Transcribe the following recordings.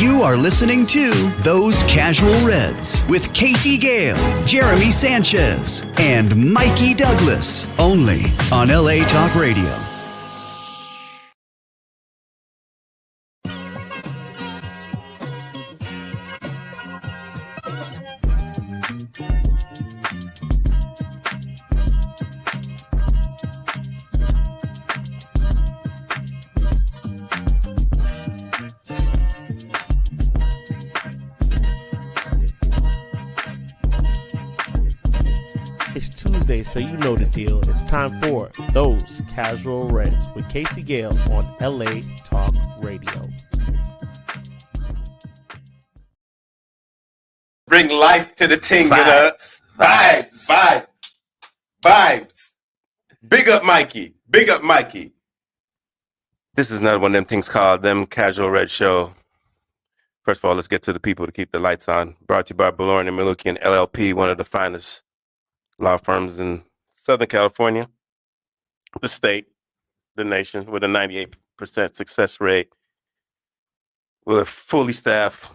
You are listening to Those Casual Reds with Casey Gale, Jeremy Sanchez, and Mikey Douglas, only on LA Talk Radio. So you know the deal. It's time for Those Casual Reds with Casey Gale on LA Talk Radio. Bring life to the ting, vibes. Big up Mikey. This is another one of them things called Them Casual Red Show. First of all, let's get to the people to keep the lights on. Brought to you by Ballorn and Malukian LLP, one of the finest law firms in Southern California, the state, the nation, with a 98% success rate, with a fully staffed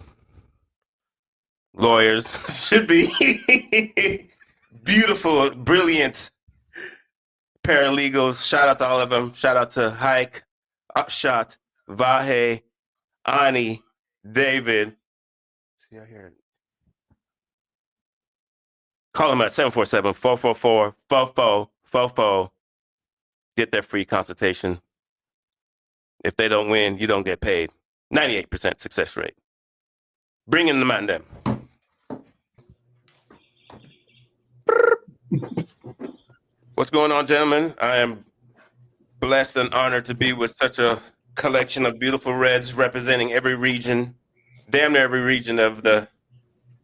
lawyers, should be beautiful, brilliant paralegals. Shout out to all of them. Shout out to Hike, Upshot, Vahe, Ani, David. See, I hear it. Call them at 747-444-4444. Get their free consultation. If they don't win, you don't get paid. 98% success rate. Bring in the man them. What's going on, gentlemen? I am blessed and honored to be with such a collection of beautiful Reds representing every region, damn near every region of the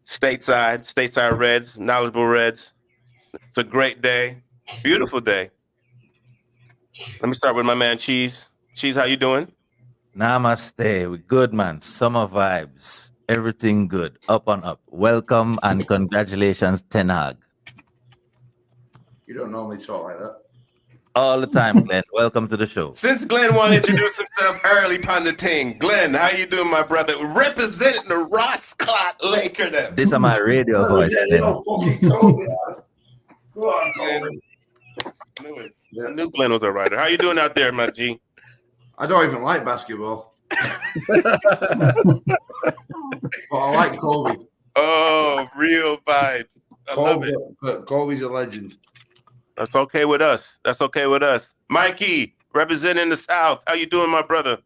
stateside Reds, knowledgeable Reds. It's a great day, beautiful day. Let me start with my man Cheese. Cheese, how you doing? Namaste. We good, man. Summer vibes. Everything good. Up and up. Welcome and congratulations, Teh Hag. You don't normally talk like that. All the time, Glenn. Welcome to the show. Since Glenn wanted to introduce himself early upon the ting, Glenn, how you doing, my brother? Representing the Ross Clot Laker them. This is my radio voice. Go on, Glenn. I knew Glenn was a writer. How you doing out there, my G? I don't even like basketball. But I like Kobe. Oh, real vibes. I love it. But Kobe's a legend. That's okay with us. Mikey, representing the South. How you doing, my brother?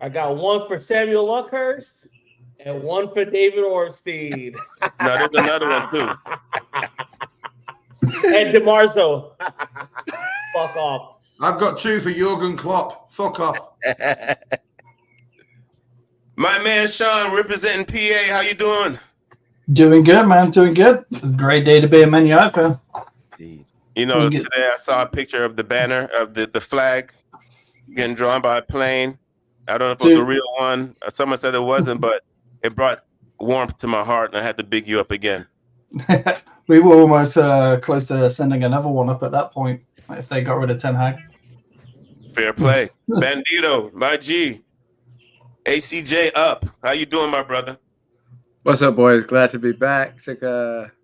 I got one for Samuel Luckhurst and one for David Ornstein. No, there's another one, too. And DeMarzo. Fuck off. I've got two for Jurgen Klopp. Fuck off. My man Sean, representing PA. How you doing? Doing good, man. Doing good. It's a great day to be a Man United fan. You know, today I saw a picture of the banner of the flag getting drawn by a plane. I don't know if it was the real one. Someone said it wasn't, but it brought warmth to my heart, and I had to big you up again. We were almost close to sending another one up at that point if they got rid of Teh Hag. Fair play. Bandito, my G. ACJ up. How you doing, my brother? What's up, boys? Glad to be back.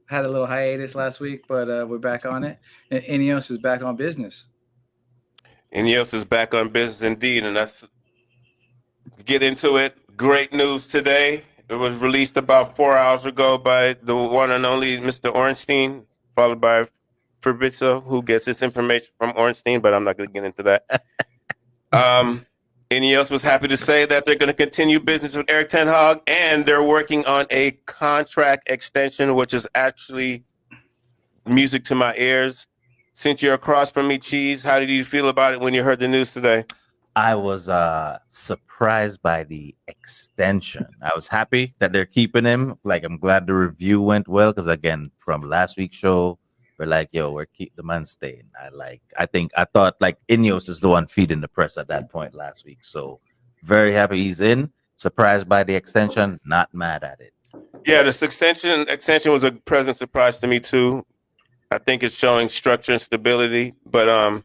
Had a little hiatus last week, but we're back on it. And Ineos is back on business. Ineos is back on business indeed, and let's get into it. Great news today. It was released about 4 hours ago by the one and only Mr. Ornstein, followed by Fabrizio, who gets his information from Ornstein, but I'm not going to get into that. Ineos was happy to say that they're going to continue business with Erik ten Hag, and they're working on a contract extension, which is actually music to my ears. Since you're across from me, Cheese, how did you feel about it when you heard the news today? I was surprised by the extension. I was happy that they're keeping him. Like, I'm glad the review went well because, again, from last week's show, we're like, yo, we're keep the man staying. I thought like Ineos is the one feeding the press at that point last week. So very happy he's in. Surprised by the extension. Not mad at it. Yeah, this extension was a pleasant surprise to me too. I think it's showing structure and stability. But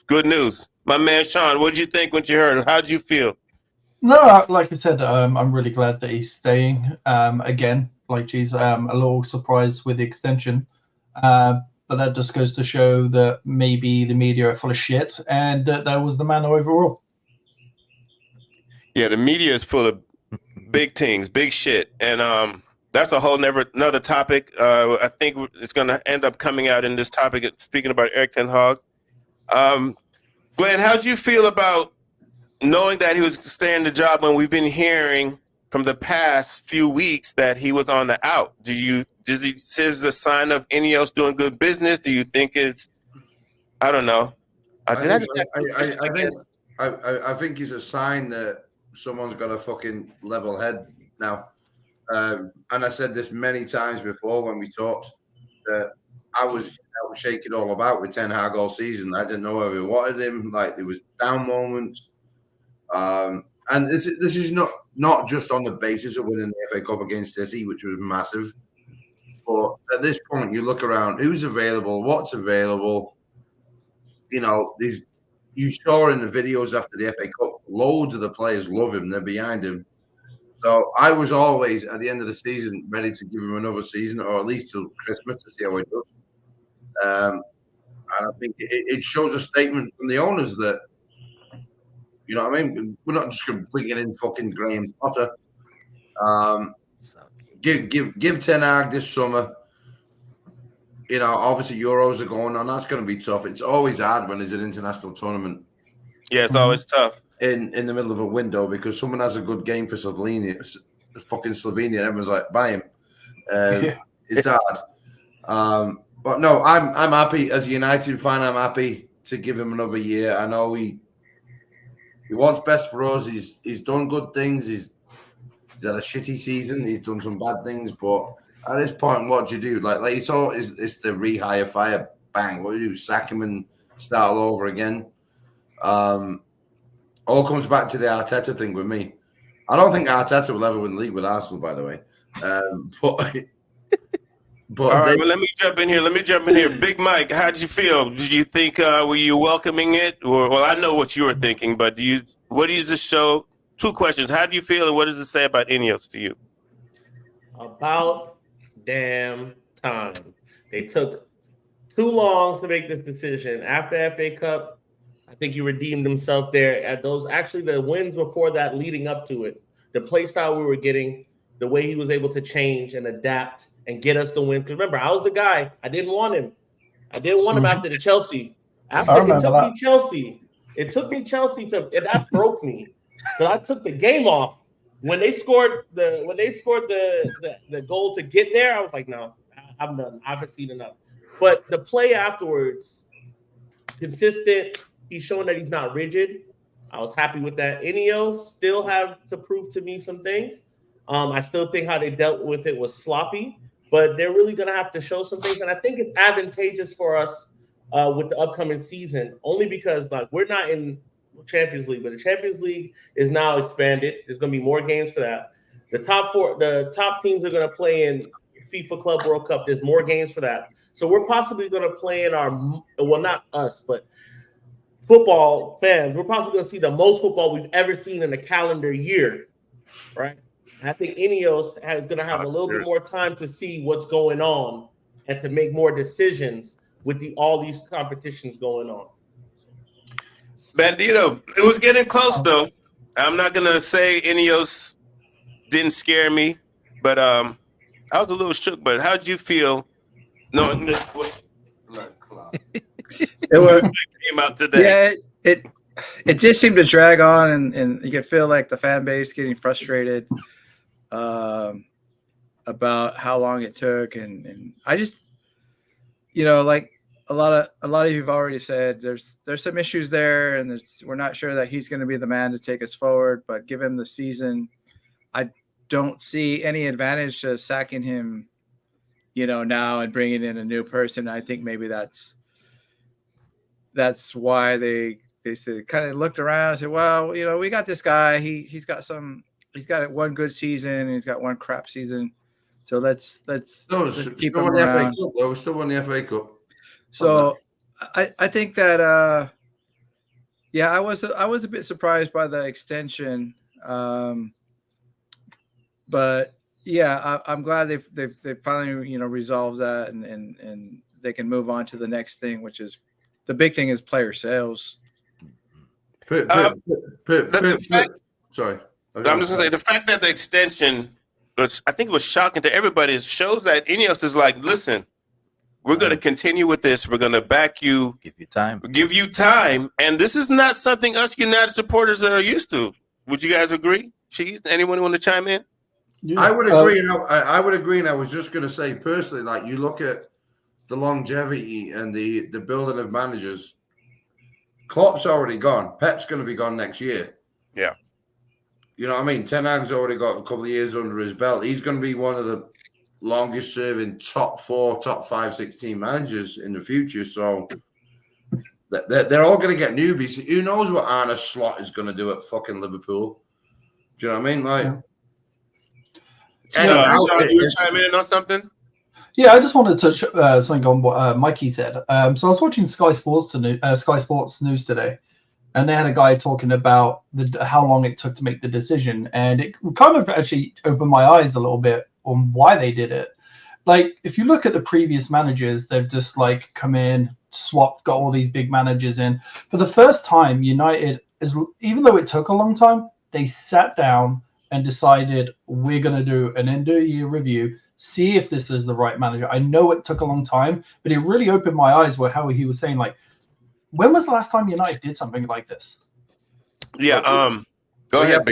good news. My man Sean, what did you think when you heard it? How did you feel? No, like I said, I'm really glad that he's staying. Again, like geez, a little surprised with the extension, but that just goes to show that maybe the media are full of shit, and that was the man overall. Yeah, the media is full of big things, big shit, and that's a whole another topic. I think it's going to end up coming out in this topic. Speaking about Eric Ten Hag, Glenn, how'd you feel about knowing that he was staying the job when we've been hearing from the past few weeks that he was on the out? Does he is a sign of Ineos doing good business? Do you think it's, I don't know. I think it's a sign that someone's got a fucking level head now. And I said this many times before when we talked that I was shaking all about with Ten Hag all season. I didn't know where we wanted him. Like there was down moments. And this is not just on the basis of winning the FA Cup against City, which was massive. But at this point, you look around, who's available, what's available. You know, you saw in the videos after the FA Cup, loads of the players love him. They're behind him. So I was always, at the end of the season, ready to give him another season, or at least till Christmas to see how he does. And I think it shows a statement from the owners that, you know what I mean? We're not just going to bring in fucking Graham Potter. Give Ten Hag this summer. You know, obviously Euros are going on. That's going to be tough. It's always hard when there's an international tournament. Yeah, it's always tough in the middle of a window because someone has a good game for Slovenia, and everyone's like, buy him. It's hard. But no, I'm happy as a United fan. I'm happy to give him another year. I know he wants best for us. He's done good things. He's had a shitty season. He's done some bad things, but at this point, what do you do? Like you saw, it's the rehire, fire, bang. What do you do? Sack him and start all over again. All comes back to the Arteta thing with me. I don't think Arteta will ever win the league with Arsenal, by the way. But all right, well, let me jump in here. Big Mike, how'd you feel? Did you think were you welcoming it, or well, I know what you were thinking, but what does this show? Two questions: how do you feel, and what does it say about Ineos to you? About damn time. They took too long to make this decision. After FA Cup, I think he redeemed himself there. At those, actually, the wins before that, leading up to it, the play style we were getting, the way he was able to change and adapt and get us the wins. Because remember, I was the guy. I didn't want him. I didn't want him after the Chelsea. After it took me Chelsea to, and that broke me. So I took the game off. When they scored the goal to get there, I was like, no, I'm done. I haven't seen enough. But the play afterwards, consistent. He's showing that he's not rigid. I was happy with that. Ineos still have to prove to me some things. I still think how they dealt with it was sloppy, but they're really going to have to show some things. And I think it's advantageous for us with the upcoming season, only because like we're not in Champions League, but the Champions League is now expanded. There's going to be more games for that. The top teams are going to play in FIFA Club World Cup. There's more games for that. So we're possibly going to play in not us, but football fans, we're possibly going to see the most football we've ever seen in a calendar year, right? I think Ineos is going to have a little bit more time to see what's going on and to make more decisions with all these competitions going on. Bandito, it was getting close though. I'm not gonna say Ineos didn't scare me, but I was a little shook. But how'd you feel knowing that it was came out today? Yeah, it just seemed to drag on, and you could feel like the fan base getting frustrated about how long it took, and I just, like a lot of you've already said, there's some issues there, and we're not sure that he's going to be the man to take us forward. But give him the season. I don't see any advantage to sacking him, now and bringing in a new person. I think maybe that's why they kind of looked around and said, well, we got this guy. He's got one good season and he's got one crap season. So let's keep him around. We're still winning the FA Cup. So I think that I was a bit surprised by the extension. But yeah, I'm glad they've finally resolved that, and they can move on to the next thing, which is the big thing is player sales. Sorry. I'm just gonna say the fact that the extension was, I think it was shocking to everybody. It shows that Ineos is like, listen, we're going to continue with this. We're going to back you, Give you time. and this is not something us United supporters are used to. Would you guys agree? Cheese? Anyone want to chime in? Yeah. I would agree. I would agree, and I was just going to say personally, like you look at the longevity and the building of managers. Klopp's already gone. Pep's going to be gone next year. Yeah. You know what I mean? Ten Hag's already got a couple of years under his belt. He's going to be one of the longest serving top 4, top 5, 16 managers in the future. So they're all going to get newbies. Who knows what Arne Slot is going to do at fucking Liverpool? Do you know what I mean? Like, Sean, you were chiming in on something? Yeah, I just wanted to touch something on what Mikey said. So I was watching Sky Sports News today, and they had a guy talking about how long it took to make the decision, and it kind of actually opened my eyes a little bit on why they did it. Like, if you look at the previous managers, they've just like come in, swapped, got all these big managers in. For the first time, United even though it took a long time, they sat down and decided we're going to do an end-of-year review, see if this is the right manager. I know it took a long time, but it really opened my eyes with how he was saying, like, when was the last time United did something like this? Yeah, go ahead.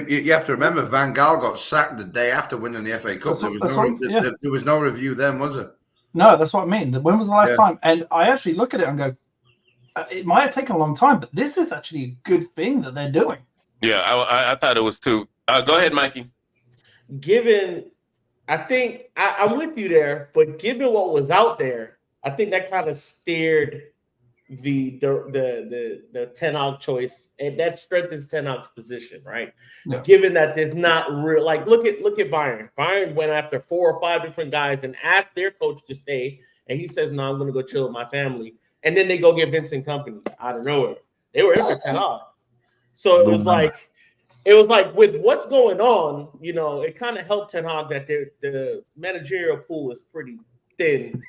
You have to remember, Van Gaal got sacked the day after winning the FA Cup. There was no review then, was it? No, that's what I mean. When was the last time? And I actually look at it and go, it might have taken a long time, but this is actually a good thing that they're doing. Yeah, I thought it was too. Go ahead, Mikey. I think I'm with you there, but given what was out there, I think that kind of steered the Ten Hag choice, and that strengthens Ten Hag's position, right? Yeah. Given that there's not real, like look at Bayern. Bayern went after 4 or 5 different guys and asked their coach to stay, and he says, "No, I'm going to go chill with my family." And then they go get Vincent Kompany out of nowhere. They were in for Ten Hag, so it was like with what's going on, it kind of helped Ten Hag that the managerial pool is pretty thin.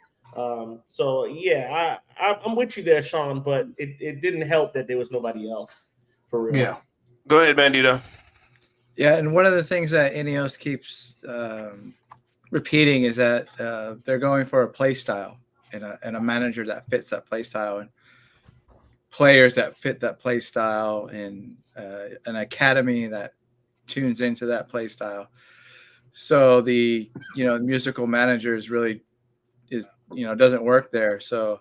So yeah, I'm with you there, Sean, but it didn't help that there was nobody else for real. Yeah. Go ahead, Bandito. Yeah, and one of the things that Ineos keeps repeating is that they're going for a play style and a manager that fits that play style, and players that fit that play style, and an academy that tunes into that play style. So the musical managers really doesn't work there. So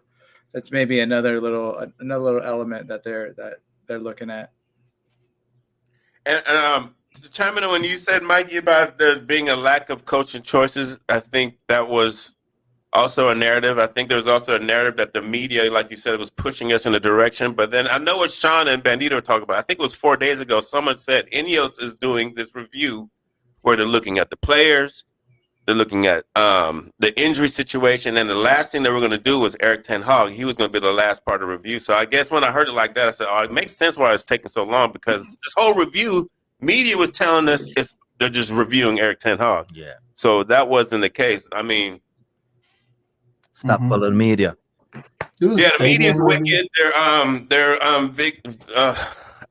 that's maybe another little element that they're looking at. And to chime in on when you said, Mikey, about there being a lack of coaching choices, I think that was also a narrative. I think there's also a narrative that the media, like you said, was pushing us in a direction. But then I know what Sean and Bandito are talking about. I think it was 4 days ago, someone said Ineos is doing this review where they're looking at the players, they're looking at the injury situation, and the last thing they were going to do was Erik Ten Hag. He was going to be the last part of the review. So I guess when I heard it like that, I said, it makes sense why it's taking so long, because this whole review, media was telling us they're just reviewing Erik Ten Hag. Yeah. So that wasn't the case. I mean, stop following media. Yeah, the media's wicked. They're big.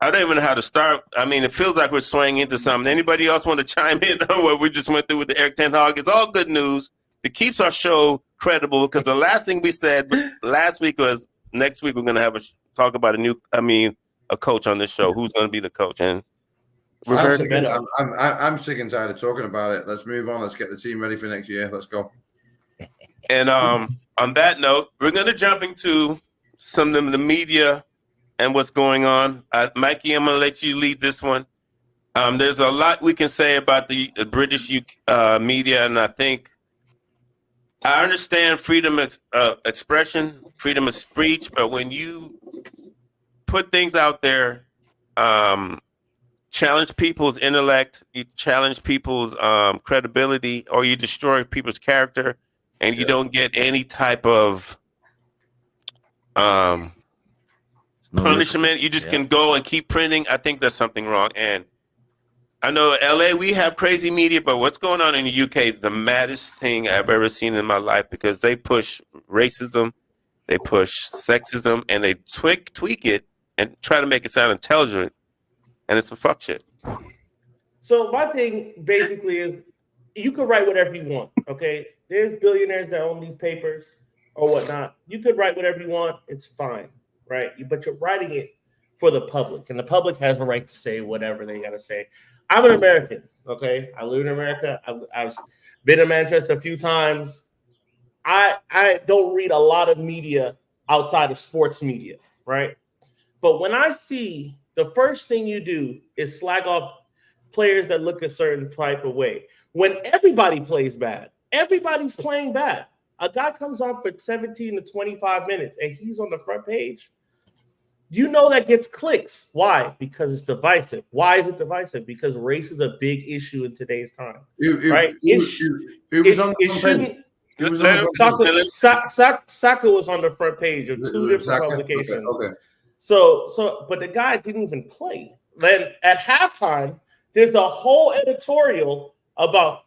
I don't even know how to start. I mean, it feels like we're swaying into something. Anybody else want to chime in on what we just went through with the Erik Ten Hag? It's all good news. It keeps our show credible, because the last thing we said last week was next week we're going to have talk about a coach on this show. Who's going to be the coach? And I'm sick and tired of talking about it. Let's move on. Let's get the team ready for next year. Let's go. And on that note, we're going to jump into some of the media and what's going on. Mikey, I'm going to let you lead this one. There's a lot we can say about the British media, and I think I understand freedom of expression, freedom of speech, but when you put things out there, challenge people's intellect, you challenge people's credibility, or you destroy people's character, and you don't get any type of punishment. You just can go and keep printing. I think there's something wrong. And I know LA, we have crazy media, but what's going on in the UK is the maddest thing I've ever seen in my life because they push racism, they push sexism, and they tweak it and try to make it sound intelligent, and it's some fuck shit. So my thing basically is you could write whatever you want, okay? There's billionaires that own these papers or whatnot. You could write whatever you want. It's fine, right? But you're writing it for the public, and the public has a right to say whatever they got to say. I'm an American, okay? I live in America. I've been in Manchester a few times. I don't read a lot of media outside of sports media, right? But when I see the first thing you do is slag off players that look a certain type of way. When everybody plays bad, everybody's playing bad. A guy comes on for 17 to 25 minutes and he's on the front page. You know that gets clicks. Why? Because it's divisive. Why is it divisive? Because race is a big issue in today's time. Right? Saka was on the front page of two different publications. Okay. So, but the guy didn't even play. Then at halftime, there's a whole editorial about,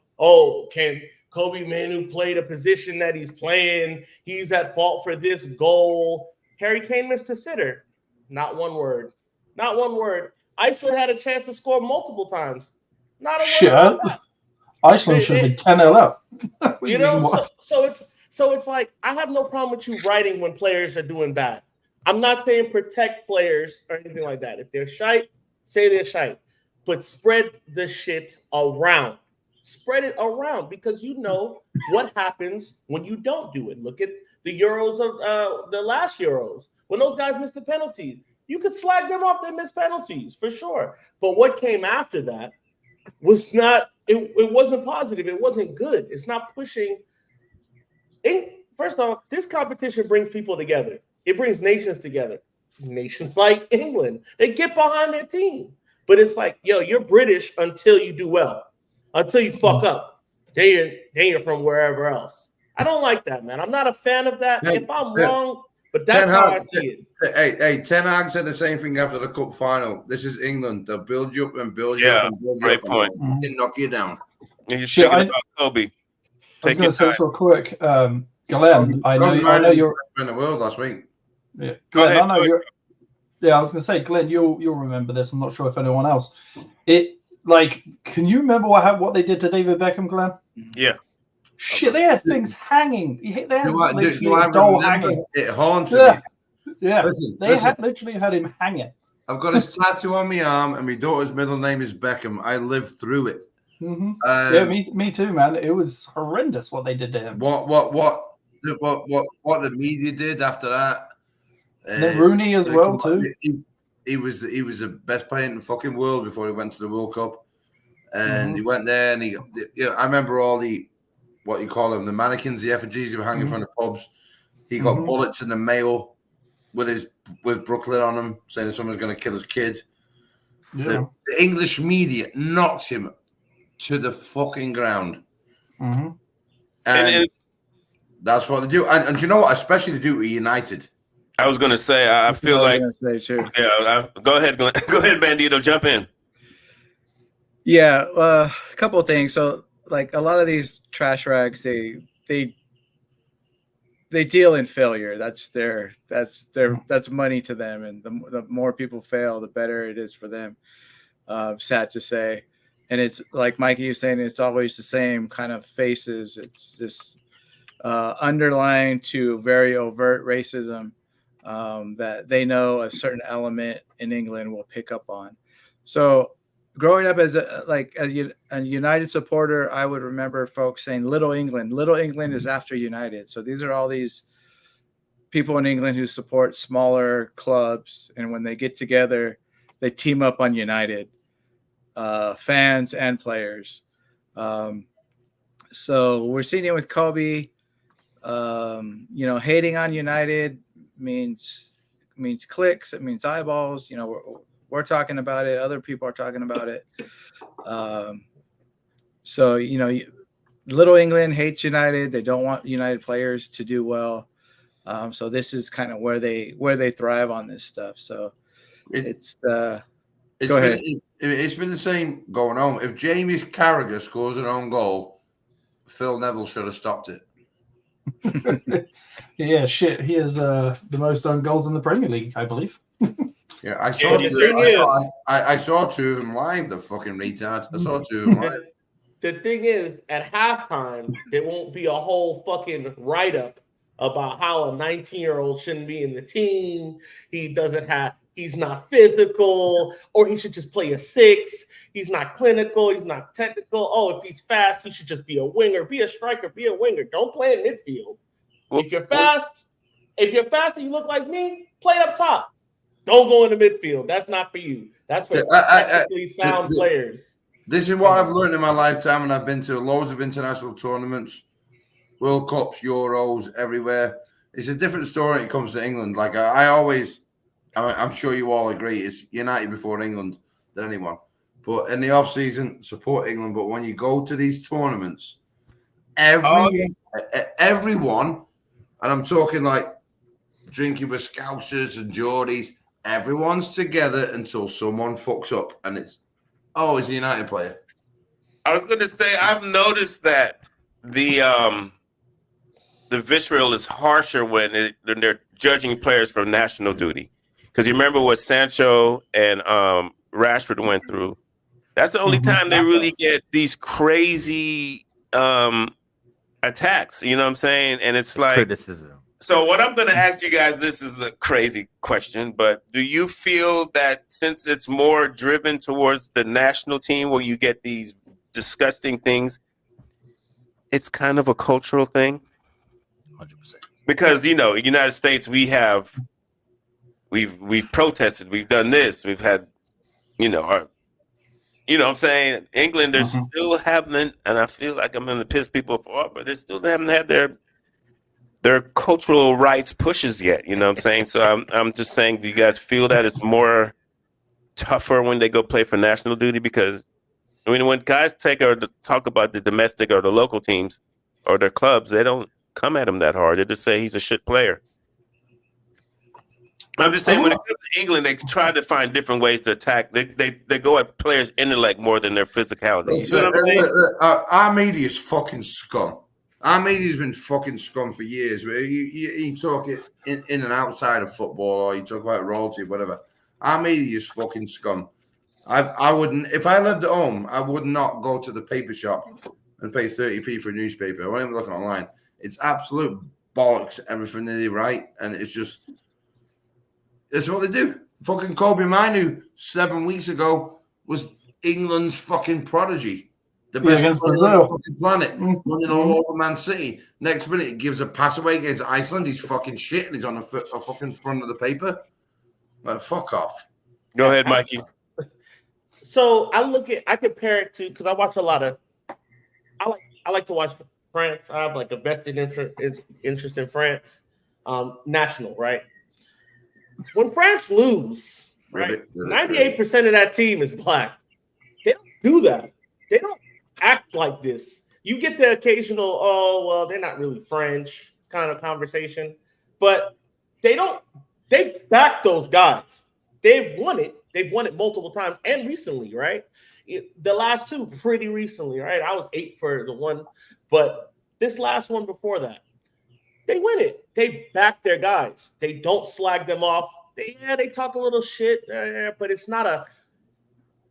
can Kobe Manu play the position that he's playing? He's at fault for this goal. Harry Kane missed a sitter. Not one word. Not one word. Iceland had a chance to score multiple times. Not a word about that. Iceland should have been 10-0 up. You know, so it's like I have no problem with you writing when players are doing bad. I'm not saying protect players or anything like that. If they're shite, say they're shite. But spread the shit around. Spread it around because you know what happens when you don't do it. Look at the Euros of the last Euros. When those guys missed the penalties, you could slag them off. They missed penalties for sure. But what came after that was not, it wasn't positive. It wasn't good. It's not pushing. First off, this competition brings people together. It brings nations together. Nations like England, they get behind their team. But it's like, yo, you're British until you do well. Until you fuck up. Then you're from wherever else. I don't like that, man. I'm not a fan of that. If I'm wrong, but that's how I see it. Hey, Ten Hag said the same thing after the cup final. This is England. They'll build you up and build you up and build you up point. and knock you down. And you're speaking about Kobe. I was going to say this real quick. Glenn, I know you're in the world last week. Yeah, Glenn, I know you're. Yeah, I was going to say, Glenn, you'll remember this. I'm not sure if anyone else. Can you remember what they did to David Beckham, Glenn? Yeah. Shit, they had things hanging. They had a doll hanging. It haunted me. Yeah, listen, literally had him hanging. I've got his tattoo on my arm, and my daughter's middle name is Beckham. I lived through it. Mm-hmm. Yeah, me too, man. It was horrendous what they did to him. What the media did after that. And then Rooney as well too. He was the best player in the fucking world before he went to the World Cup, and he went there and I remember all the what you call them, the mannequins, the effigies who were hanging from the pubs. He got bullets in the mail with Brooklyn on him, saying someone's going to kill his kid. Yeah. The English media knocked him to the fucking ground, and that's what they do. And do you know what? Especially to do with United. I was going to say, I feel like. Go ahead, Glenn. Go ahead, Bandito. Jump in. Yeah, a couple of things. So, like a lot of these trash rags, they deal in failure. That's money to them, and the more people fail, the better it is for them. Sad to say, and it's like Mikey was saying, it's always the same kind of faces. It's this underlying to very overt racism that they know a certain element in England will pick up on. So growing up as a United supporter, I would remember folks saying Little England is after United. So these are all these people in England who support smaller clubs. And when they get together, they team up on United, fans and players. So we're seeing it with Kobe. Hating on United means clicks. It means eyeballs. We're talking about it. Other people are talking about it. So Little England hates United. They don't want United players to do well. So this is kind of where they thrive on this stuff. So it's It's been the same going on. If Jamie Carragher scores an own goal, Phil Neville should have stopped it. Yeah, shit. He has the most own goals in the Premier League, I believe. Yeah, I saw two of them live. The fucking retard. I saw two of them live. The thing is, at halftime, there won't be a whole fucking write-up about how a 19-year-old shouldn't be in the team. He's not physical, or he should just play a 6. He's not clinical. He's not technical. Oh, if he's fast, he should just be a winger, be a striker, be a winger. Don't play in midfield. If you're fast and you look like me, play up top. Don't go into midfield. That's not for you. That's for technically sound players. This is what I've learned in my lifetime, and I've been to loads of international tournaments, World Cups, Euros, everywhere. It's a different story when it comes to England. Like I'm sure you all agree, it's United before England than anyone. But in the off season, support England. But when you go to these tournaments, everyone, and I'm talking like drinking with Scousers and Geordies, everyone's together until someone fucks up, and he's a United player. I was going to say, I've noticed that the vitriol is harsher when they're judging players for national duty. Because you remember what Sancho and Rashford went through. That's the only time they really get these crazy attacks. You know what I'm saying? And it's like criticism. So what I'm going to ask you guys, this is a crazy question, but do you feel that since it's more driven towards the national team where you get these disgusting things, it's kind of a cultural thing? 100%. Because, United States, we've protested, we've done this, we've had, what I'm saying? England, they're still having, and I feel like I'm going to piss people off, but they still haven't had their cultural rights pushes yet, you know what I'm saying? So I'm just saying, do you guys feel that it's more tougher when they go play for national duty? Because when guys talk about the domestic or the local teams or their clubs, they don't come at him that hard. They just say he's a shit player. I'm just saying, when it comes to England, they try to find different ways to attack. They go at players' intellect more than their physicality. You know what I'm saying? Our media is fucking scum. Our media's been fucking scum for years. You talk it in and outside of football, or you talk about royalty, whatever. Our media is fucking scum. I wouldn't, if I lived at home, I would not go to the paper shop and pay 30p for a newspaper. I won't even look online. It's absolute bollocks, everything they write, and it's what they do. Fucking Kobe Manu 7 weeks ago was England's fucking prodigy. The best player on the fucking planet, running all over Man City. Next minute, he gives a pass away against Iceland. He's fucking shit, and he's on a fucking front of the paper. Like, fuck off. Go ahead, Mikey. So I compare it to, because I watch a lot of, I like to watch France. I have like a vested interest in France, national, right? When France lose, right, 98% of that team is black. They don't do that. They don't act like this. You get the occasional, they're not really French kind of conversation, but they back those guys. They've won it. They've won it multiple times and recently, right? The last two pretty recently, right? I was 8 for the one, but this last one before that, they win it. They back their guys. They don't slag them off. They talk a little shit, but it's not a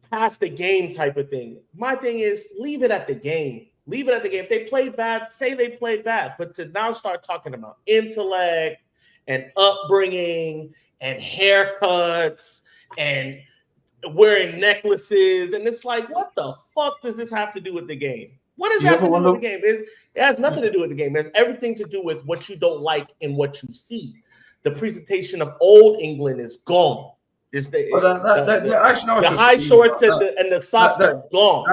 past the game type of thing. My thing is, leave it at the game. Leave it at the game. If they played bad, say they played bad. But to now start talking about intellect and upbringing and haircuts and wearing necklaces, and it's like, what the fuck does this have to do with the game? What does that have to do with the game? It has nothing to do with the game. It has everything to do with what you don't like and what you see. The presentation of old England is gone. The high shorts and the socks are gone.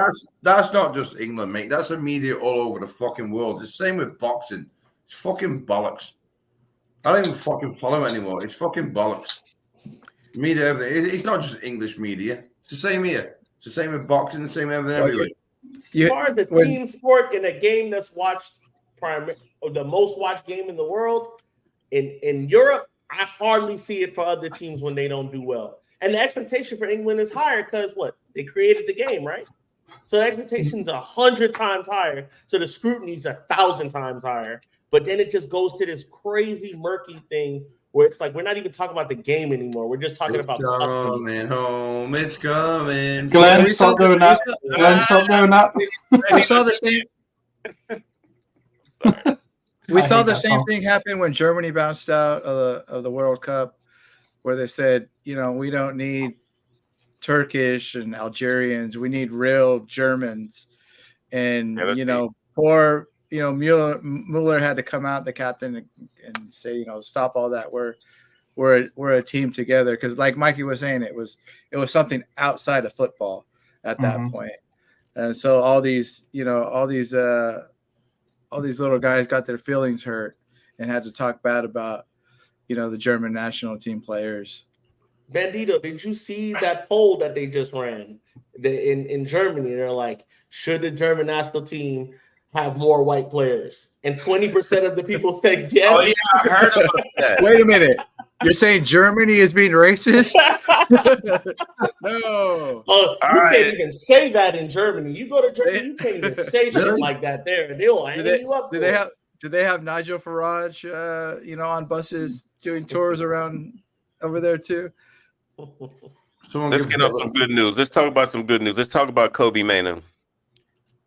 That's not just England, mate. That's the media all over the fucking world. It's the same with boxing. It's fucking bollocks. I don't even fucking follow anymore. It's fucking bollocks. Media, everything. It's not just English media. It's the same here. It's the same with boxing. The same with everything everywhere. As far as the team sport in a game that's watched the most watched game in the world, in Europe, I hardly see it for other teams when they don't do well. And the expectation for England is higher because what? They created the game, right? So the expectation's 100 times higher. So the scrutiny's 1,000 times higher. But then it just goes to this crazy murky thing where it's like we're not even talking about the game anymore. We're just talking about customs. Coming home, it's coming. Glenn, stop doing that. Glenn, stop doing that. We saw the same. Sorry. We I saw hate the that same song. thing happen when Germany bounced out of the World Cup, where they said, we don't need Turkish and Algerians, we need real Germans. And Yeah, that's deep. poor Mueller had to come out, the captain, and say, stop all that. We're a team together, because like Mikey was saying, it was something outside of football at that point. And so all these little guys got their feelings hurt and had to talk bad about the German national team players. Bandito, did you see that poll that they just ran in Germany? They're like, should the German national team have more white players? And 20% of the people said yes. Oh, yeah, I heard about that. Wait a minute. You're saying Germany is being racist? No. You right. can't even say that in Germany. You go to Germany, you can't even say shit like that there. They'll hang you up. Do they have Nigel Farage, on buses doing tours around over there too? Let's get on some good news. Let's talk about some good news. Let's talk about Kobe Manu.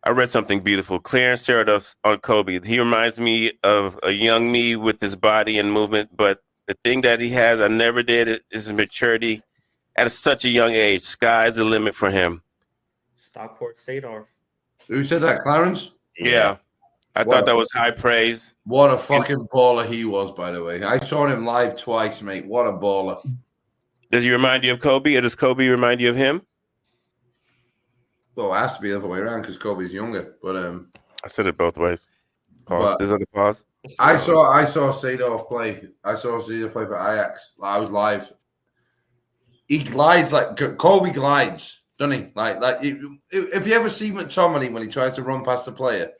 I read something beautiful. Clarence shared us on Kobe. He reminds me of a young me with his body and movement, but the thing that he has, I never did, is his maturity at such a young age. Sky's the limit for him. Stockport Sadar. Who said that, Clarence? Yeah. I thought that was high praise. What a fucking baller he was, by the way. I saw him live twice, mate. What a baller. Does he remind you of Kobe, or does Kobe remind you of him? Well, it has to be the other way around because Kobe's younger. But I said it both ways. Pause. There's other pause. I saw Seedorf play. I saw Seedorf play for Ajax. I was live. He glides like Kobe glides, doesn't he? Like if you ever see McTominay when he tries to run past the player,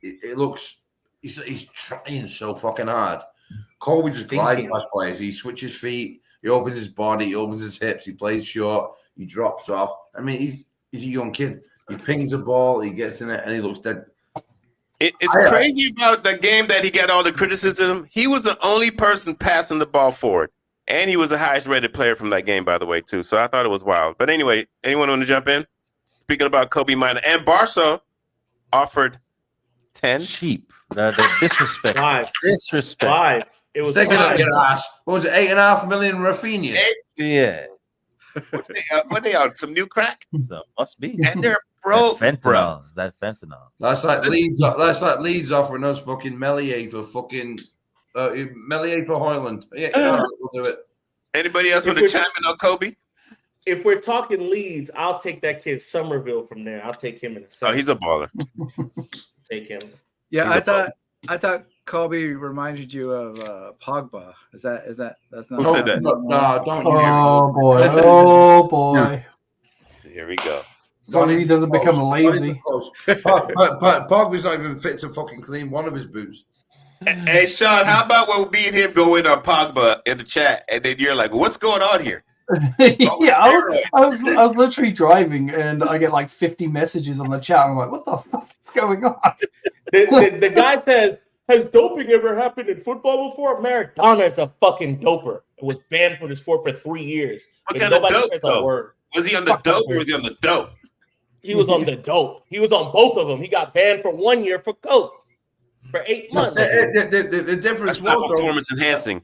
it looks he's trying so fucking hard. Kobe just glides past players. He switches feet. He opens his body. He opens his hips. He plays short. He drops off. I mean, he's a young kid. He pings a ball. He gets in it, and he looks dead. It's crazy about the game that he got all the criticism. He was the only person passing the ball forward, and he was the highest rated player from that game, by the way, too. So I thought it was wild. But anyway, anyone want to jump in? Speaking about Kobe Manu, and Barca offered 10. Cheap. The disrespect. 5. Disrespect. 5. It was Sticking up 5. your ass. What was it? 8.5 million Rafinha. Yeah. What they on? Some new crack? So must be. And they're broke, bro. Is that fentanyl? That's like Leeds offering us fucking Melier for fucking Melier for Hoyland. Yeah, we'll do it. Anybody else want to chime in on Kobe? If we're talking Leeds, I'll take that kid Somerville from there. I'll take him in a second. Oh, he's a baller. Take him. Yeah, I thought Kobe reminded you of Pogba. That's not. Who said that? No, don't you? Oh boy! Oh boy! Here we go. So he doesn't become lazy. Pogba's not even fit to fucking clean one of his boots. Hey, Sean, how about when me and him go in on Pogba in the chat, and then you're like, "What's going on here?" Yeah, I was literally driving, and I get like 50 messages on the chat. I'm like, what the fuck is going on? The guy says, has doping ever happened in football before? Maradona is a fucking doper. It was banned from the sport for 3 years. What kind of dope, though? Was he on the dope or was he on the dope? He was on the dope. He was on both of them. He got banned for 1 year for coke for 8 months. The difference That's not performance enhancing.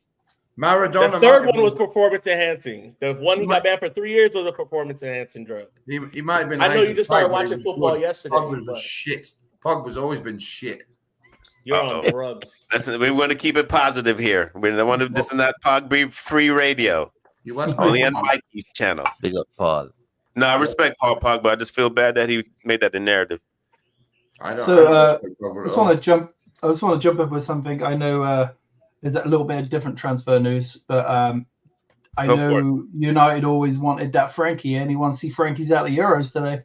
Maradona. The third one was performance enhancing. The one he got banned for 3 years was a performance enhancing drug. He might have been. I know you just started watching football yesterday. Pogba's shit. Pogba's always been shit. You're on drugs. Listen, we want to keep it positive here. We don't want to. This is not Pogba free radio. Only on Mikey's channel. Big up, Paul. No, I respect Paul Pogba. I just feel bad that he made that the narrative. I just want to jump. I just want to jump in with something. I know there's a little bit of different transfer news, but I know United always wanted that Frankie, and he wants to see Frankie's out the Euros today.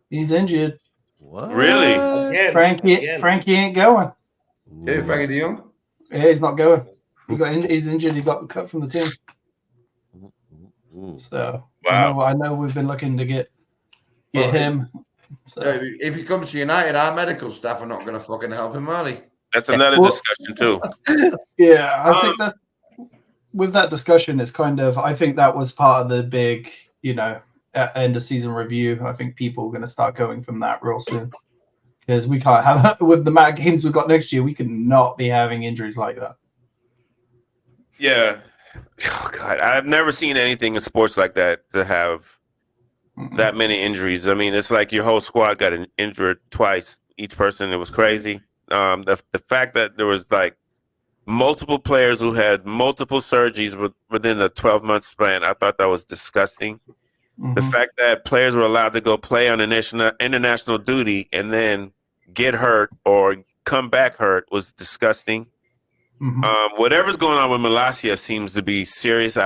He's injured. What? Really? Again, Frankie ain't going. Hey, Frankie de Jong? Yeah, he's not going. He's injured. He got cut from the team. So Wow. I know we've been looking to get him. So. If he comes to United, our medical staff are not going to fucking help him, are they? That's another discussion too. Yeah, I think that's with that discussion. It's kind of I think that was part of the big, end of season review. I think people are going to start going from that real soon because we can't have with the amount of games we've got next year. We cannot be having injuries like that. Yeah. Oh God, I've never seen anything in sports like that to have that many injuries. I mean, it's like your whole squad got injured twice. Each person, it was crazy. The fact that there was like multiple players who had multiple surgeries within a 12-month span, I thought that was disgusting. The fact that players were allowed to go play on international duty and then get hurt or come back hurt was disgusting. Whatever's going on with Malacia seems to be serious.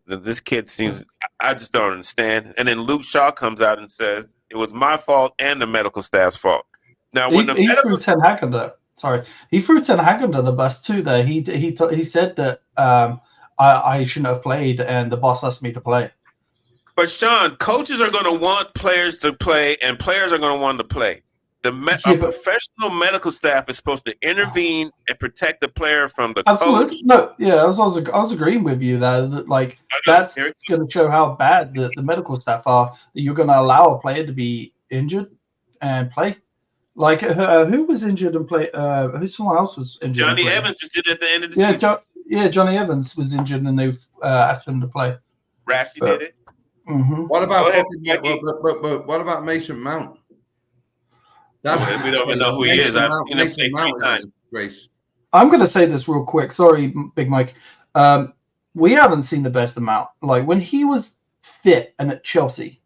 This kid seems, I just don't understand. And then Luke Shaw comes out and says it was my fault and the medical staff's fault. Now, when he threw Ten Hag under, he threw Ten Hag under the bus too. There, he said that I shouldn't have played, and the boss asked me to play. But Sean, coaches are going to want players to play, and players are going to want to play. A professional medical staff is supposed to intervene and protect the player from the coach. No, yeah, I was agreeing with you there. That, that's going to show how bad the medical staff are. That you're going to allow a player to be injured and play. Like who was injured and play? Someone else was injured. Johnny Evans just did it at the end of the season. Johnny Evans was injured and they asked him to play. Rashy did it. What about Mason Mount? We don't even know who he is. I've seen him play 3 times. I'm going to say this real quick. Sorry, Big Mike. We haven't seen the best of Mount. Like when he was fit and at Chelsea,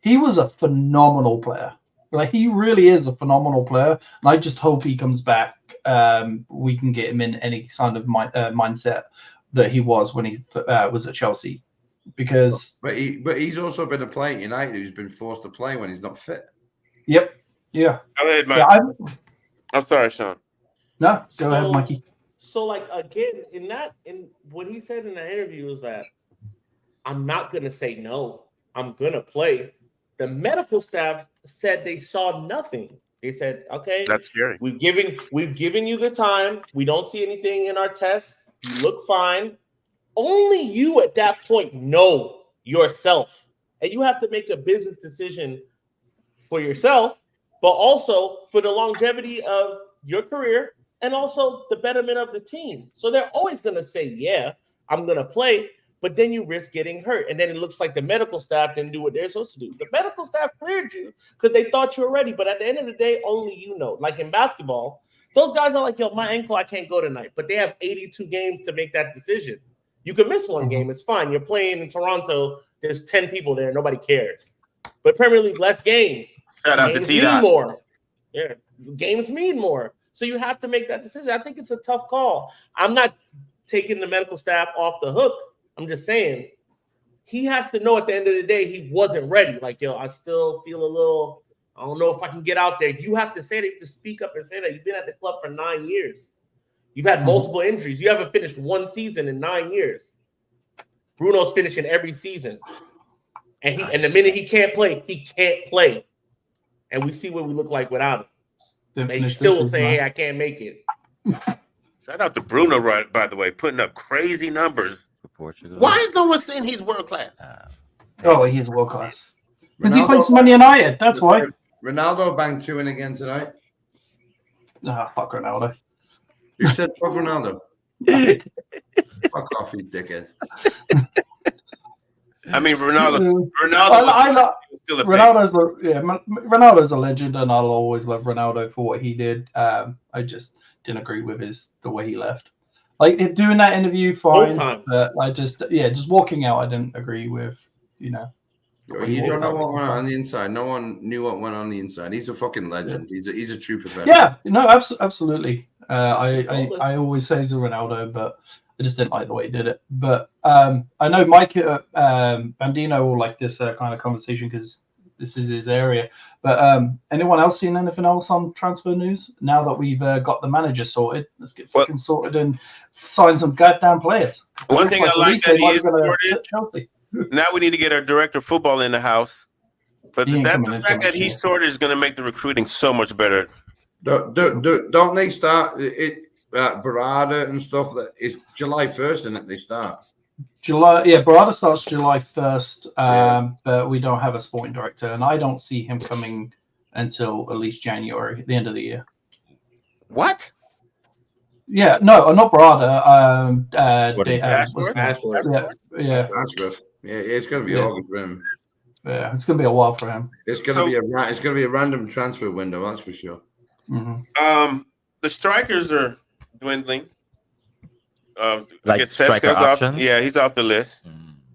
he was a phenomenal player. Like he really is a phenomenal player, and I just hope he comes back. We can get him in any kind of mindset that he was when he was at Chelsea, because. But he's also been a player at United who's been forced to play when he's not fit. Yep. Yeah. Go ahead, Mike. I'm sorry, Sean. No, go ahead, Mikey. So, like again, in what he said in the interview is that I'm not gonna say no. I'm gonna play. The medical staff said they saw nothing. They said, "Okay, that's scary. We've given you the time. We don't see anything in our tests. You look fine. Only you at that point know yourself, and you have to make a business decision for yourself, but also for the longevity of your career and also the betterment of the team. So they're always going to say, yeah, I'm going to play, but then you risk getting hurt. And then it looks like the medical staff didn't do what they're supposed to do. The medical staff cleared you because they thought you were ready. But at the end of the day, only you know. Like in basketball, those guys are like, yo, my ankle, I can't go tonight. But they have 82 games to make that decision. You can miss one game. It's fine. You're playing in Toronto. There's 10 people there. Nobody cares. But Premier League, less games. Shout out to T-Dot. More. Yeah, games mean more. So you have to make that decision. I think it's a tough call. I'm not taking the medical staff off the hook. I'm just saying he has to know at the end of the day he wasn't ready. Like, yo, I still feel a little, I don't know if I can get out there. You have to say that, to speak up and say that. You've been at the club for 9 years. You've had multiple injuries. You haven't finished one season in 9 years. Bruno's finishing every season. And the minute he can't play, he can't play. And we see what we look like without him. And he still will say, hey, I can't make it. Shout out to Bruno, by the way, putting up crazy numbers. For Portugal. Why is no one saying he's world class? He's world class. Because he plays Man United, that's why. Ronaldo banged 2 in again tonight. Fuck Ronaldo. You said fuck Ronaldo. Fuck off, you dickhead. I mean, Ronaldo's a legend, and I'll always love Ronaldo for what he did. I just didn't agree with the way he left. Like doing that interview, fine, but just walking out, I didn't agree with. You don't know what went on the inside. No one knew what went on the inside. He's a fucking legend. Yeah. He's a true professional. Yeah, no, absolutely. I always say he's a Ronaldo, but I just didn't like the way he did it. But I know Mike Bandino will like this kind of conversation because this is his area. But anyone else seen anything else on transfer news? Now that we've got the manager sorted, let's get fucking sorted and sign some goddamn players. One thing I like that he is sorted. Chelsea. Now we need to get our director of football in the house. But He ain't the coming in fact till that he's next sorted is going to make the recruiting so much better. Don't they start it? Barada and stuff. That it's July 1st, isn't it? They start. July, yeah, Barada starts July 1st, Yeah. but we don't have a sporting director, and I don't see him coming until at least January, the end of the year. What? Yeah, no, not Barada. Ashworth? Ashworth. Yeah, Ashworth. Yeah, it's going to be Yeah. August for him. yeah, it's gonna be a while for him. It's going to be a random transfer window. That's for sure. Mm-hmm. The strikers are dwindling. I Like guess striker Seska's off. options? Yeah, he's off the list.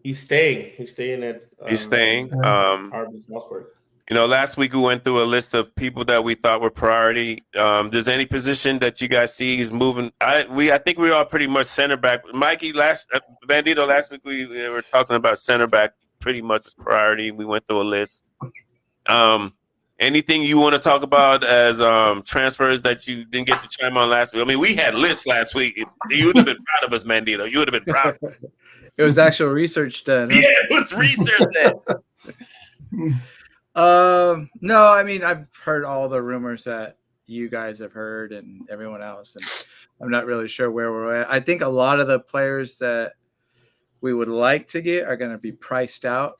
He's staying. He's staying at. He's staying. Arby Southwark. Last week we went through a list of people that we thought were priority. Does any position that you guys see is moving? I think we all pretty much center back. Mikey Bandito last week we were talking about center back pretty much as priority. We went through a list. Anything you want to talk about as transfers that you didn't get to chime on last week? I mean, we had lists last week. You would have been proud of us, Bandito. You would have been proud. It was actual research done. Yeah, it was research then. No, I mean, I've heard all the rumors that you guys have heard and everyone else, and I'm not really sure where we're at. I think a lot of the players that we would like to get are going to be priced out,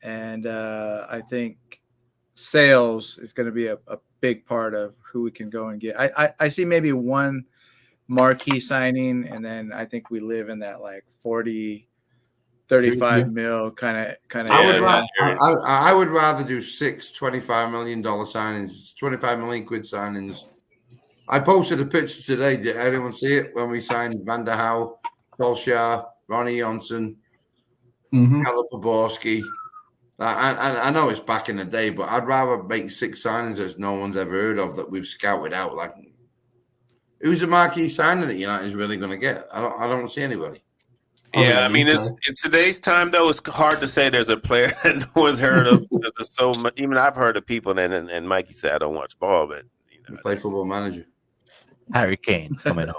and I think sales is going to be a big part of who we can go and get. I see maybe one marquee signing, and then I think we live in that like 40, 35 mil kind of. I would rather do 6 $25 million signings, 25 million quid signings. I posted a picture today. Did anyone see it when we signed Van der Hau, Solskjaer, Ronnie Johnson, Kalle Poborski? I know it's back in the day, but I'd rather make 6 signings that no one's ever heard of that we've scouted out. Like, who's the marquee signing that United is really going to get? I don't see anybody. Yeah, I mean, in today's time, though, it's hard to say there's a player that no one's heard of. There's so much. Even I've heard of people, and Mikey said I don't watch ball, but play Football Manager. Harry Kane coming up.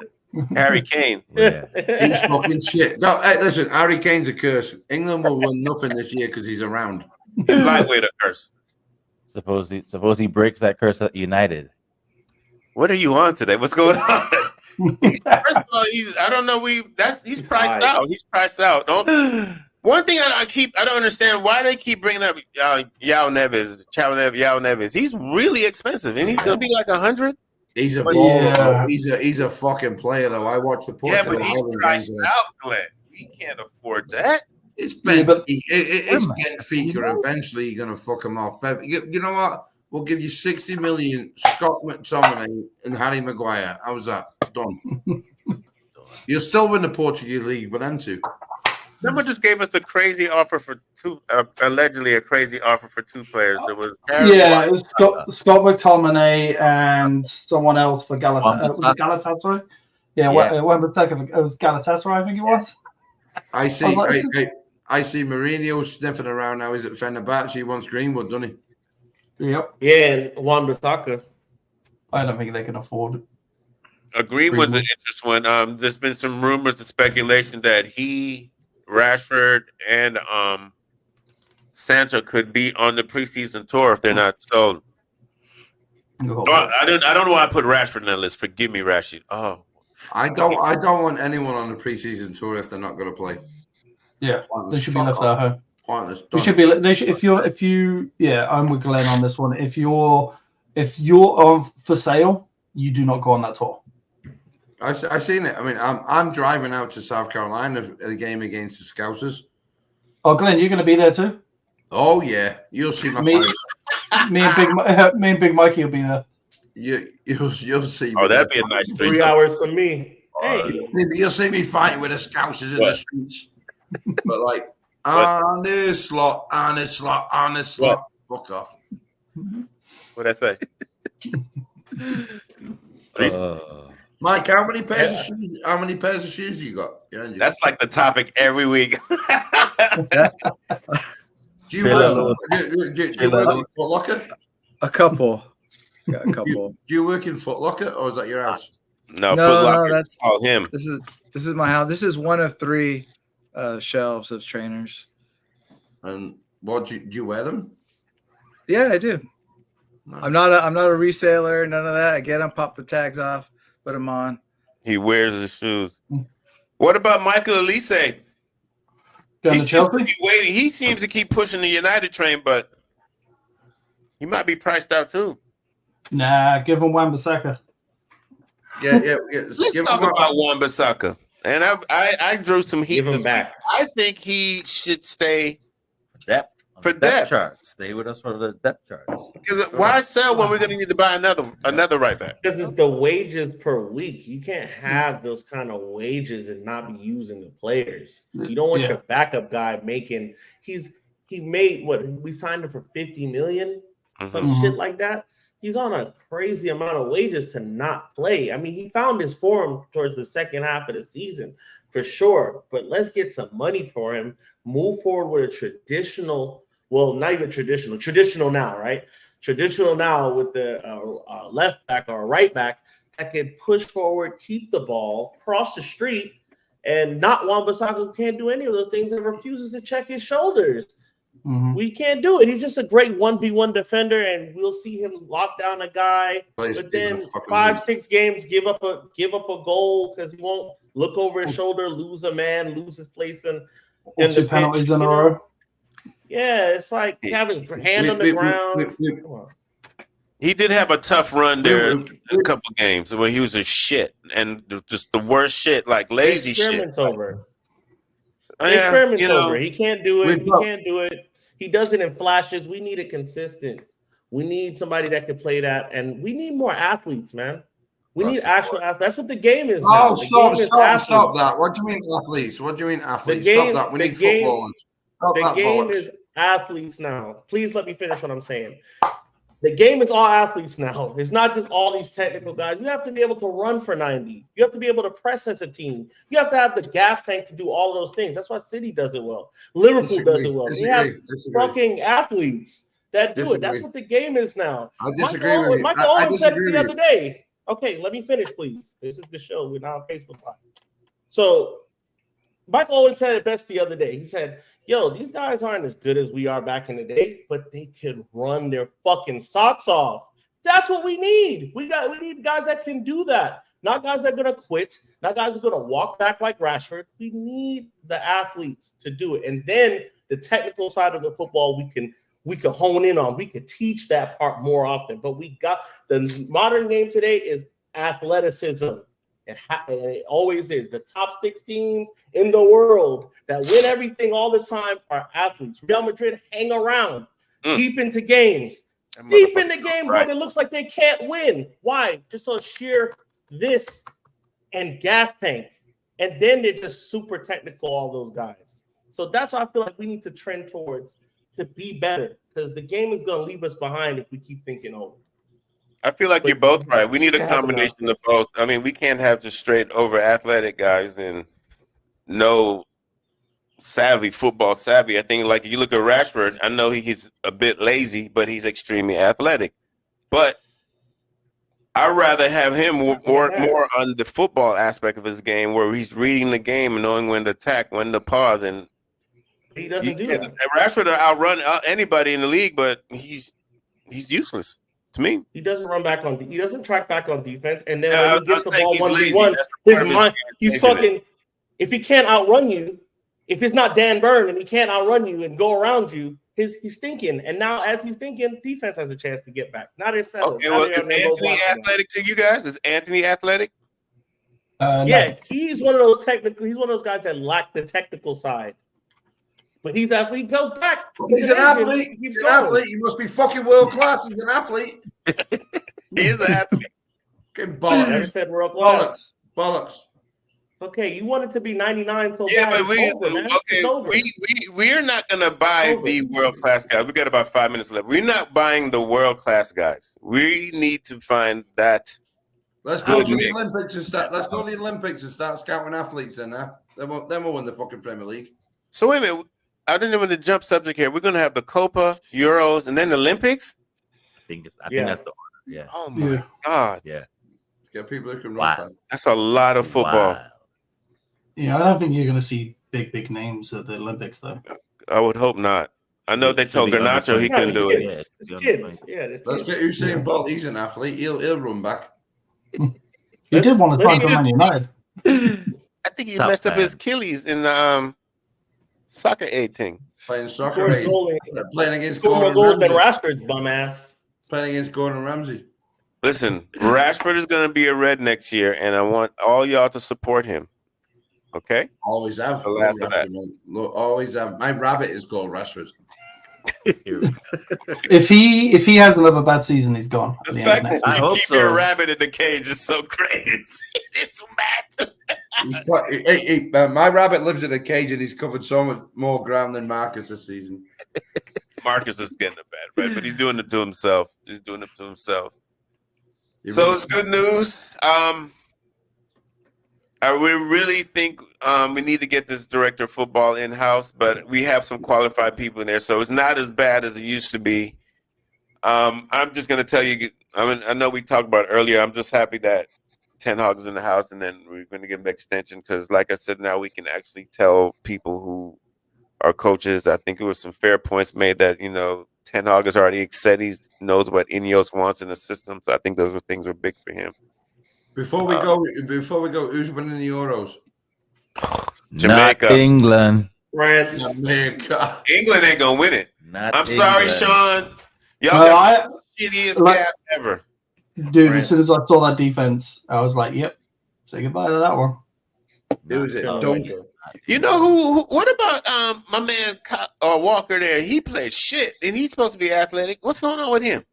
Harry Kane. Yeah. He's fucking shit. No, hey, listen, Harry Kane's a curse. England will win nothing this year because he's around. He's lightweight a curse. Suppose he breaks that curse at United. What are you on today? What's going on? First of all, I don't know. He's priced out. He's priced out. One thing I don't understand why they keep bringing up Yao Neves. He's really expensive, and he's gonna be like 100. He's a baller. Yeah. He's a fucking player, though. I watched the Portugal. Yeah, but he's priced out, Glenn. We can't afford that. It's Benfica. Eventually, you're gonna fuck him off. But you know what? We'll give you 60 million, Scott McTominay and Harry Maguire. How's that? Done. You'll still win the Portuguese league, but them two. Someone just gave us a crazy offer for 2, allegedly a crazy offer for 2 players. It was it was Scott McTominay and someone else for Galatasaray. Was it Galatasaray? Yeah, it was Galatasaray, I think it was. I see Mourinho sniffing around now. He's at Fenerbahce. He wants Greenwood, doesn't he? Yep. Yeah, and Wan-Bissaka. I don't think they can afford it. Greenwood's an interesting one. There's been some rumors and speculation that Rashford and Sancho could be on the preseason tour if they're not sold. I don't know why I put Rashford on that list. Forgive me, Rashid. Oh, I don't want anyone on the preseason tour if they're not going to play. Yeah, they should be left at home. Pointless. They should be. They should. If you. Yeah, I'm with Glenn on this one. If you're on for sale, you do not go on that tour. I've seen it. I mean, I'm driving out to South Carolina for a game against the Scousers. Oh, Glenn, you're going to be there too? Oh yeah, you'll see my me and Big Mikey will be there. You'll see. Oh, that'd be a nice 3 hours for me. Hey, you'll see me fighting with the Scousers in the streets. But like, on this slot. Fuck off. What'd I say? Mike, how many pairs of shoes? How many pairs of shoes do you got? That's like the topic every week. Do you work in Foot Locker? A couple. Got a couple. Do you work in Foot Locker, or is that your house? No, Foot Locker. That's all him. This is my house. This is one of 3 shelves of trainers. And what do you wear them? Yeah, I do. Nice. I'm not a reseller, none of that. I get them, pop the tags off, put them on. He wears his shoes. What about Michael Elise? Going to Chelsea? He seems to keep pushing the United train, but he might be priced out too. Nah, give him Wan-Bissaka. Yeah. Let's talk about Wan-Bissaka. And I drew some heat. Give him back. I think he should stay for depth charts. Stay with us for the depth charts. Because why sell when we're going to need to buy another right back? Because it's the wages per week. You can't have those kind of wages and not be using the players. You don't want your backup guy making. He made what we signed him for $50 million, some shit like that. He's on a crazy amount of wages to not play. I mean, he found his form towards the second half of the season for sure. But let's get some money for him. Move forward with a traditional, well, not even traditional now, right? Traditional now with the left back or right back that can push forward, keep the ball, cross the street, and not Wan-Bissaka who can't do any of those things and refuses to check his shoulders. We can't do it. He's just a great 1v1 defender, and we'll see him lock down a guy. But then 5-6 games, give up a goal because he won't look over his shoulder, lose a man, lose his place in the penalties in a row. Yeah, it's like having his hand on the ground. He did have a tough run there a couple games when he was a shit and just the worst shit, like lazy shit. Experiment's over. Experiment's over. He can't do it. He can't do it. He does it in flashes. We need it consistent. We need somebody that can play that, and we need more athletes, man. We need actual athletes. That's what the game is. Oh, stop that. What do you mean athletes? What do you mean athletes? Stop that. We need footballers. The game is athletes now. Please let me finish what I'm saying. The game is all athletes now. It's not just all these technical guys. You have to be able to run for 90. You have to be able to press as a team. You have to have the gas tank to do all of those things. That's why City does it well. Liverpool does it well. They have fucking athletes that do it. That's what the game is now. I disagree with you. Michael Owen said it the other day. Okay, let me finish, please. This is the show. We're not on Facebook Live. So Michael Owen said it best the other day. He said, yo, these guys aren't as good as we are back in the day, but they can run their fucking socks off. That's what we need. We need guys that can do that. Not guys that are gonna quit, not guys that are gonna walk back like Rashford. We need the athletes to do it. And then the technical side of the football we can hone in on. We can teach that part more often. But we got the modern game today is athleticism. And it always is. The top 6 teams in the world that win everything all the time are athletes. Real Madrid hang around deep into games. Deep in the game where it looks like they can't win. Why? Just on sheer this and gas tank. And then they're just super technical, all those guys. So that's why I feel like we need to trend towards to be better. Because the game is going to leave us behind if we keep thinking over. I feel like you're both right. We need a combination of both. I mean, we can't have just straight over athletic guys and no football savvy. I think like you look at Rashford, I know he's a bit lazy, but he's extremely athletic. But I'd rather have him more on the football aspect of his game where he's reading the game and knowing when to attack, when to pause. And he doesn't do that. Rashford will outrun anybody in the league, but he's useless. To me, he doesn't run back on. He doesn't track back on defense, and then when he gets the ball 1v1, his mind, he's fucking. If he can't outrun you, if it's not Dan Burn and he can't outrun you and go around you, he's thinking. And now, as he's thinking, defense has a chance to get back. Now they're settled. Okay, well, is Anthony athletic to you guys? Is Anthony athletic? Yeah, no. He's one of those technical. He's one of those guys that lack the technical side. But he's an athlete. He goes back. He's an athlete. He's an athlete. He must be fucking world class. He's an athlete. He is an athlete. Fucking bollocks. Never said world class. Bollocks. Okay, you want it to be 99 so yeah, bad. But we're not gonna buy the world class guys. We got about 5 minutes left. We're not buying the world class guys. We need to find that. Let's go to the Olympics and start. Let's go to the Olympics and start scouting athletes. Then we'll win the fucking Premier League. So wait a minute. I didn't want to jump subject here. We're going to have the Copa, Euros, and then the Olympics? I think that's the order. Yeah. Oh, my God. Yeah. Get people who can run fast. That's a lot of football. Yeah, I don't think you're going to see big names at the Olympics, though. I would hope not. I know they Should told be under Garnacho he 20. couldn't do it. Kids. It's Yeah, kids. Yeah, it's Let's kids. get Usain Bolt. He's an athlete. He'll run back. He did want to sign for Let's- Man United. I think he Top messed up man. his Achilles in the soccer aid thing. Playing soccer. Scored a mate. goal Playing against Scored more Gordon goals than Ramsay. Rashford's bum ass. Playing against Gordon Ramsay. Listen, Rashford is going to be a Red next year, and I want all y'all to support him. Okay? Always have. the last of that. Rashford, mate. Look, always have. My rabbit is called Rashford. If he has another bad season, he's gone. At The the end of fact next that I you hope keep so. your rabbit in the cage is so crazy. It's mad. My rabbit lives in a cage and he's covered so much more ground than Marcus this season. Marcus is getting a bad red, but he's doing it to himself. He's doing it to himself. He So really- it's good news. We really think we need to get this director of football in-house, but we have some qualified people in there, so it's not as bad as it used to be. I'm just going to tell you, I know we talked about it earlier. I'm just happy that Ten Hag is in the house, and then we're going to give him extension because, like I said, now we can actually tell people who are coaches. I think it was some fair points made that, Ten Hag has already said he knows what Ineos wants in the system, so I think those things are big for him. Before we go, who's winning the Euros? Jamaica. Not England. France. Jamaica. England ain't going to win it. Not I'm sorry, England. Sean. Y'all Well, got the shittiest like- gas ever. Dude, Right. as soon as I saw that defense, I was like, "Yep, say goodbye to that one." Who is it? Sound Dunk. like a- You know who what about my man Walker there? He played shit, and he's supposed to be athletic. What's going on with him?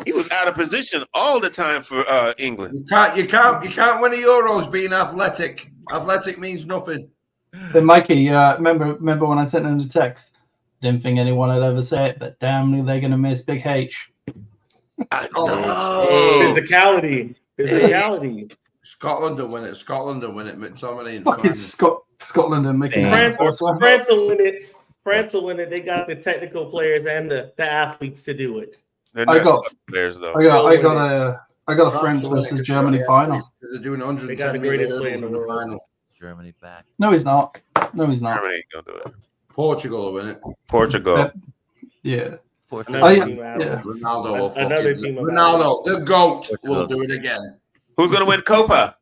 He was out of position all the time for England. You can't win the Euros being athletic. Athletic means nothing. Then Mikey, remember when I sent him the text? Didn't think anyone would ever say it, but damn, knew they're gonna miss Big H. I Oh. know. Physicality. Scotland will win it. Scotland will win it. McTominay and Fucking Scotland and making Damn. France will win it. France will win it. They got the technical players and the athletes to do it. They're I not got- tough players though. I got a France will win it versus 'cause Germany they're final. athletes, 'cause they're doing They 110 got the meter greatest player hurdles in in the the world. final. Germany back. No, he's not. No, he's not. Germany ain't gonna do it. Portugal will win it. Portugal. That- Yeah. Portugal. Another yeah, team out. yeah. Ronaldo will Another fucking team of Ronaldo, the GOAT, will Portugal's- do it again. Who's gonna win Copa?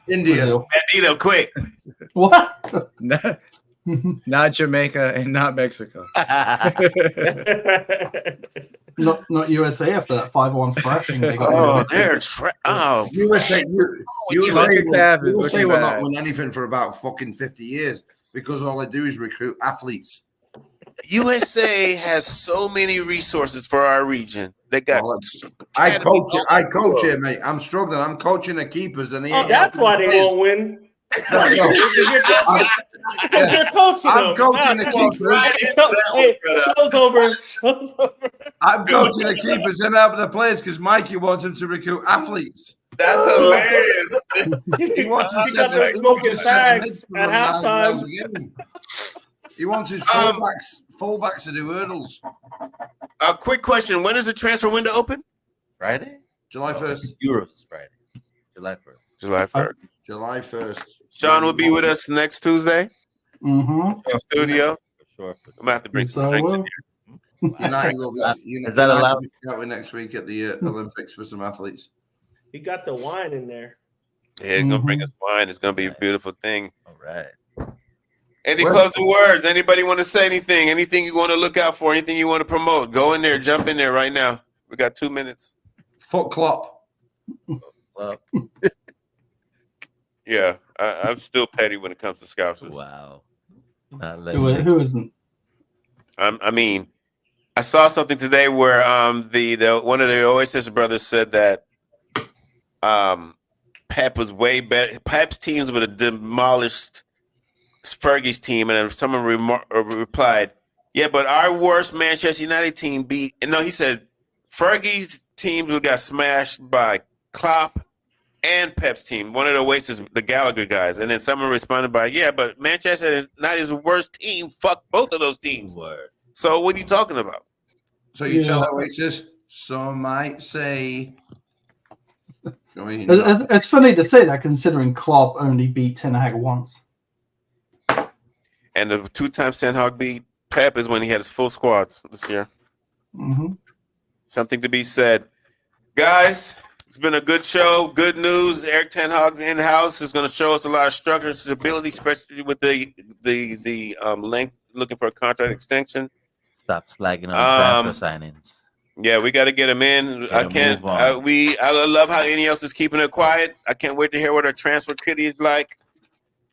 India. Brazil. Bandito, quick. What? Not Jamaica and not Mexico. Not USA after that 5-1 thrashing they got. Oh, they're USA CONCACAF is USA looking will not bad. win anything for about fucking 50 years because all they do is recruit athletes. USA has so many resources for our region. They got I coach it. I all coach over. it, mate. I'm struggling. I'm coaching the keepers, and Oh, that's why they won't win. Because you're coaching I'm them. coaching the That's keepers. why. Hey, show's over. Show's over. I'm coaching the keepers and helping the players because Mikey wants them to recruit athletes. That's hilarious. He wants He got them smoking fags at halftime. He wants his fullbacks to do hurdles. A quick question: when is the transfer window open? Friday? July 1st. Euros is Friday. July 1st. July 1st. July 1st. Sean will be with us next Tuesday Mm-hmm. in studio. For sure. I'm gonna have to bring Yes, some I drinks in will. here. United will be, Is that allowed? United next week at the Olympics for some athletes. He got the wine in there. Yeah, he's gonna bring us wine. It's gonna be a beautiful thing. All right. Any Well- closing words? Anybody want to say anything? Anything you want to look out for? Anything you want to promote? Go in there, jump in there right now. We got 2 minutes. Foot Klopp. Well, Yeah, I'm still petty when it comes to Scousers. wow. Not letting Who isn't? I mean, I saw something today where the one of the Oasis brothers said that Pep was way better. Pep's teams would have demolished Fergie's team, and then someone replied, "Yeah, but our worst Manchester United team beat." And no, he said Fergie's teams would got smashed by Klopp and Pep's team. One of the Oasis, the Gallagher guys, and then someone responded by, "Yeah, but Manchester United's worst team. Fuck both of those teams." word. So what are you talking about? So you Yeah. tell Oasis, some might say. I mean, It's funny to say that considering Klopp only beat Ten Hag once. And the 2 times Teh Hag beat Pep is when he had his full squads this year. Mm-hmm. Something to be said. Guys, it's been a good show. Good news. Eric Ten Hag in-house is going to show us a lot of structure and stability, especially with the length, looking for a contract extension. Stop slagging on transfer signings. Yeah, we got to get him in. I can't. I love how Ineos is keeping it quiet. I can't wait to hear what our transfer kitty is like.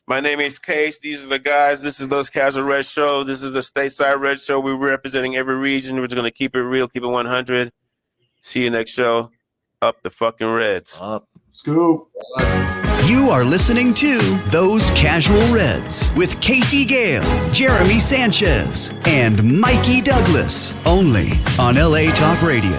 My name is Case. These are the guys. This is Those Casual Red Show. This is the Stateside Red Show. We're representing every region. We're just going to keep it real, keep it 100. See you next show. Up the fucking Reds. Up. Let's go. You are listening to Those Casual Reds with Casey Gale, Jeremy Sanchez, and Mikey Douglas, only on LA Talk Radio.